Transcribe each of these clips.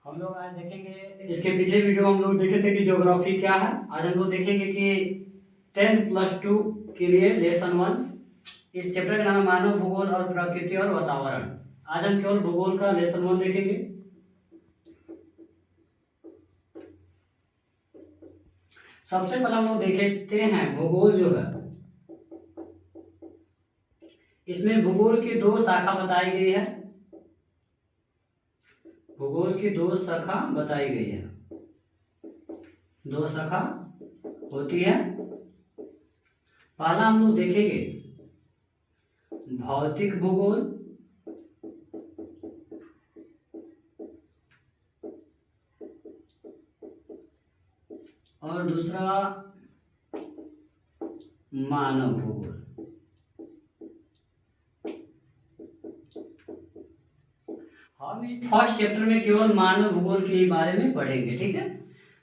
हम लोग आज देखेंगे, इसके पिछले वीडियो हम लोग देखे थे कि ज्योग्राफी क्या है। आज हम लोग देखेंगे कि 10+2 के लिए लेसन 1, इस चैप्टर का नाम है मानव भूगोल और प्रकृति और वातावरण। आज हम केवल भूगोल का लेसन 1 देखेंगे। सबसे पहले हम लोग देखते हैं भूगोल जो है, इसमें भूगोल की दो शाखा बताई गई है। भूगोल की दो शाखा बताई गई है। दो शाखा होती है। पहला हम लोग देखेंगे भौतिक भूगोल और दूसरा मानव भूगोल। हम इस फर्स्ट चैप्टर में केवल मानव भूगोल के बारे में पढ़ेंगे, ठीक है।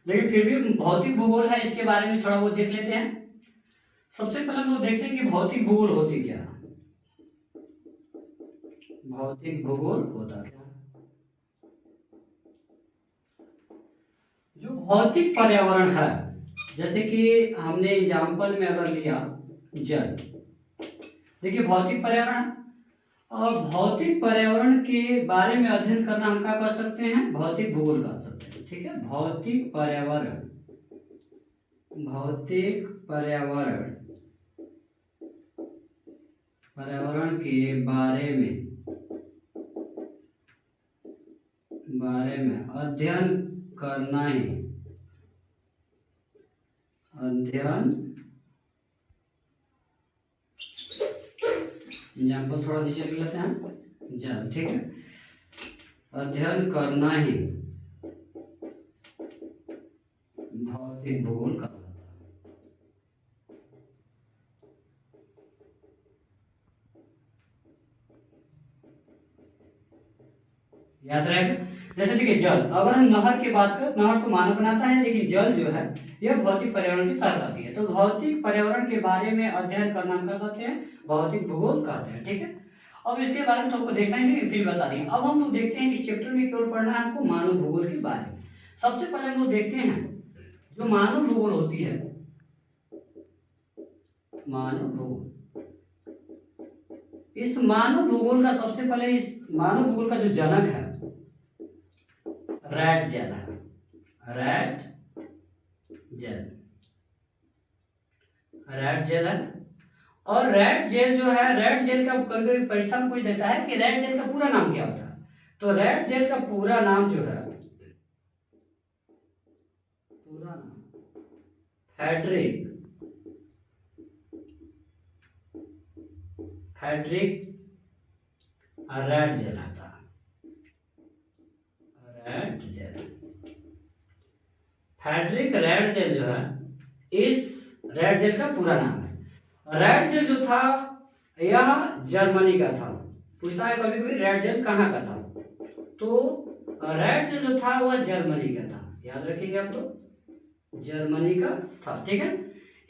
लेकिन फिर भी भौतिक भूगोल है, इसके बारे में थोड़ा बहुत देख लेते हैं। सबसे पहले हम लोग देखते हैं कि भौतिक भूगोल होती क्या। भौतिक भूगोल होता क्या? जो भौतिक पर्यावरण है, जैसे कि हमने एग्जाम्पल में अगर लिया जल, देखिए भौतिक पर्यावरण, और भौतिक पर्यावरण के बारे में अध्ययन करना हम क्या कर सकते हैं, भौतिक भूगोल कर सकते हैं, ठीक है। भौतिक पर्यावरण, भौतिक पर्यावरण, पर्यावरण के बारे में अध्ययन करना ही अध्ययन, एग्जाम्पल थोड़ा नीचे लिख लेते हैं, जल, ठीक है। अध्ययन करना ही भौतिक भूगोल का याद रहेगा। जैसे देखिए जल, अगर हम नहर की बात करें, नहर को मानव बनाता है, लेकिन जल जो है यह भौतिक पर्यावरण की तहत आती है। तो भौतिक पर्यावरण के बारे में अध्ययन करना हम क्या कहते हैं, भौतिक भूगोल कहते हैं, ठीक है। अब इसके बारे में तो आपको देखना ही नहीं, फिर बता देंगे। अब हम लोग देखते हैं इस चैप्टर में केवल पढ़ना है हमको मानव भूगोल के बारे में। सबसे पहले हम लोग देखते हैं जो मानव भूगोल होती है, मानव भूगोल। इस मानव भूगोल का सबसे पहले, इस मानव भूगोल का जो जनक है रैट जेल है, रैट जेल, रैट जेल है। और रैट जेल जो है, रैट जेल का कभी परीक्षा में कोई देता है कि रैट जेल का पूरा नाम क्या होता है, तो रैट जेल का पूरा नाम जो है, पूरा नाम फ्रेडरिक रैट जेल आता है, Ratzel, Friedrich Ratzel जो है, इस रैट जेल का पूरा नाम है। रैट जेल जो था यह जर्मनी का था। पूछता है कभी कभी रैट जेल कहाँ का था, तो रैट जेल जो था वह जर्मनी का था, याद रखिएगा आप लोग, जर्मनी का था, ठीक है।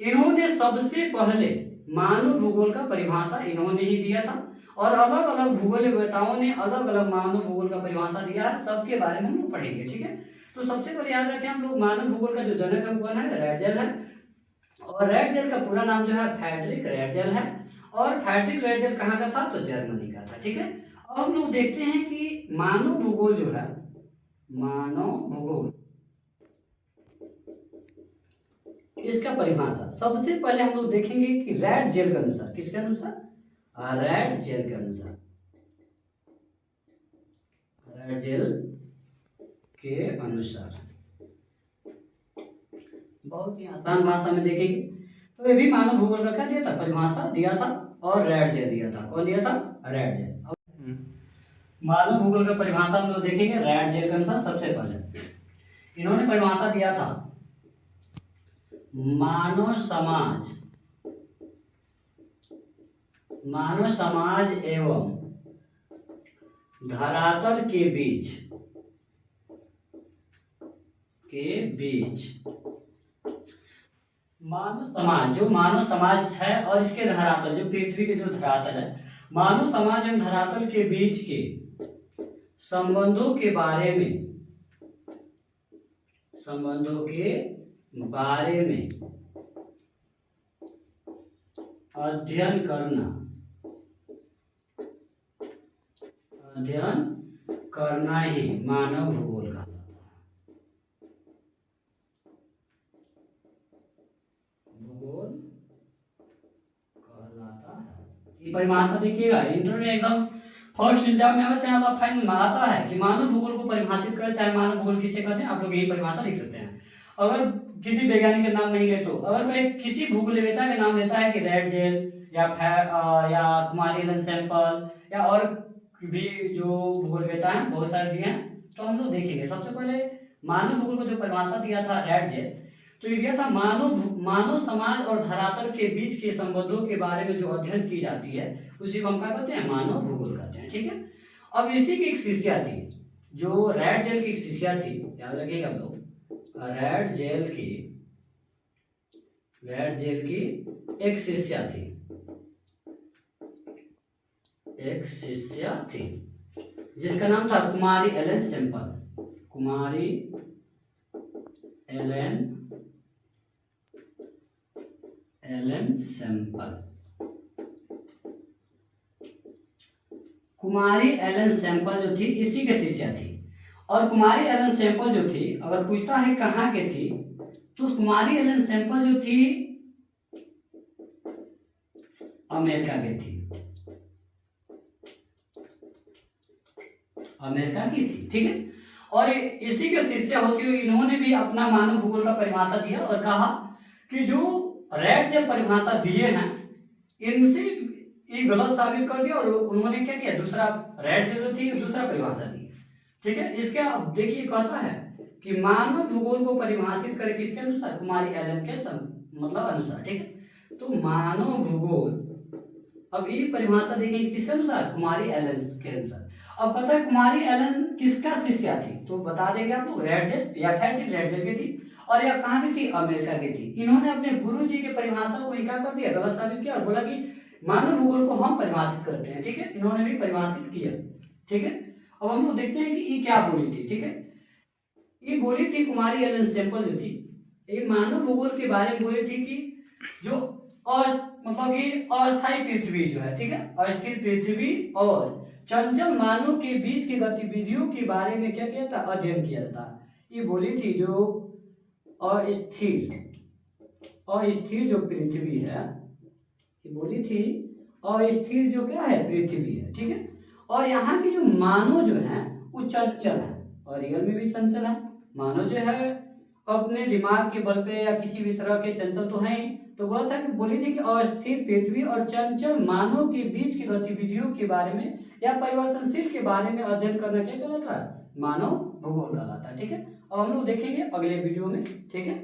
इन्होंने सबसे पहले मानव भूगोल का परिभाषा इन्होंने ही दिया था, और अलग अलग भूगोलवेताओं ने अलग अलग मानव भूगोल का परिभाषा दिया है, सबके बारे में हम लोग पढ़ेंगे, ठीक है। तो सबसे पहले याद रखें हम लोग, मानव भूगोल का जो जनक है कौन है, रैट जेल है। और रैट जेल का पूरा नाम जो है फ्रेडरिक रैट जेल है, और फ्रेडरिक रैट जेल कहाँ का था, तो जर्मनी का था, ठीक है। अब हम लोग देखते हैं कि मानव भूगोल जो है, मानव भूगोल, इसका परिभाषा सबसे पहले हम लोग देखेंगे कि रैट जेल के अनुसार, किसके अनुसार, रैट जेल के अनुसार, रैट जेल के अनुसार, बहुत ही आसान भाषा में देखेंगे। तो ये भी मानव भूगोल का क्या दिया था, परिभाषा दिया था, और रैट जेल दिया था। कौन दिया था, रैट जेल। मानव भूगोल का परिभाषा हम लोग देखेंगे रैट जेल के अनुसार। सबसे पहले इन्होंने परिभाषा दिया था, मानव समाज, मानव समाज एवं धरातल के बीच मानव समाज, जो मानव समाज है और इसके धरातल, जो पृथ्वी के जो धरातल है, मानव समाज एवं धरातल के बीच के संबंधों के बारे में संबंधों के बारे में अध्ययन करना ही मानव भूगोल का भूगोल कहलाता है। ये परिभाषा देखिएगा, इंटर में एकदम फर्स्ट एग्जाम में चाहे मतलब फाइनल में आता है कि मानव भूगोल को परिभाषित करें, चाहे मानव भूगोल किसे कहते हैं, आप लोग यही परिभाषा लिख सकते हैं। अगर किसी वैज्ञानिक के नाम नहीं ले तो अगर कोई किसी भूगोलवेत्ता के नाम लेता है कि रैटजेल या कुमारी एलन सैंपल या और भी जो भूगोलवेत्ता हैं बहुत सारे दिए हैं, तो हम लोग देखेंगे। सबसे पहले मानव भूगोल को जो परिभाषा दिया था रैटजेल, तो ये दिया था मानव समाज और धरातल के बीच के संबंधों के बारे में जो अध्ययन की जाती है उसी को हम क्या कहते हैं, मानव भूगोल कहते हैं। ठीक है। अब इसी की एक शिष्या थी, जो रैटजेल की एक शिष्या थी, याद रखिएगा आप लोग, रैटजेल की एक शिष्या थी जिसका नाम था कुमारी एलन सैंपल। कुमारी एलन सैंपल जो थी इसी के शिष्या थी। और कुमारी एलन सैंपल जो थी, अगर पूछता है कहाँ के थी, तो कुमारी एलन सैंपल जो थी अमेरिका की थी, अमेरिका की थी। ठीक है। और इसी के शिष्य होती हुई इन्होंने भी अपना मानव भूगोल का परिभाषा दिया और कहा कि जो रैटजेल परिभाषा दिए हैं इनसे ये गलत साबित कर दिया, और उन्होंने क्या किया, दूसरा रैटजेल जो थी दूसरा परिभाषा दी। ठीक है। इसके अब देखिए कहता है कि मानव भूगोल को परिभाषित करें किसके अनुसार, कुमारी एलन के मतलब अनुसार। ठीक है। तो मानव भूगोल, अब ये परिभाषा देखेंगे किसके अनुसार, कुमारी एलन के अनुसार। अब कहता है कुमारी एलन किसका शिष्या थी, तो बता देंगे आप लोग, रैटजेल या रैटजेल की थी, और यह कहाँ की थी, अमेरिका की थी। इन्होंने अपने गुरु जी के परिभाषा को क्या कर दिया, गलत साबित किया और बोला कि मानव भूगोल को हम परिभाषित करते हैं। ठीक है। इन्होंने भी परिभाषित किया। ठीक है। अब हम लोग देखते हैं कि ये क्या बोली थी। ठीक है। ये बोली थी कुमारी एलन सैंपल जो थी, ये मानव भूगोल के बारे में बोली थी कि जो मतलब कि अस्थायी पृथ्वी जो है, ठीक है, अस्थिर पृथ्वी और चंचल मानव के बीच की गतिविधियों के बारे में क्या किया था, अध्ययन किया था। ये बोली थी जो अस्थिर जो पृथ्वी है, ये बोली थी अस्थिर जो क्या है, पृथ्वी है। ठीक है। और यहाँ की जो मानव जो है वो चंचल है, और रियल में भी चंचल है। मानव जो है अपने दिमाग के बल पे या किसी भी तरह के चंचल तो है, तो बोला था कि बोली थी कि अस्थिर पृथ्वी और चंचल मानव के बीच की गतिविधियों के बारे में या परिवर्तनशील के बारे में अध्ययन करना क्या कहलाता है, मानव भूगोल कहलाता है। ठीक है। अब हम लोग देखेंगे अगले वीडियो में। ठीक है।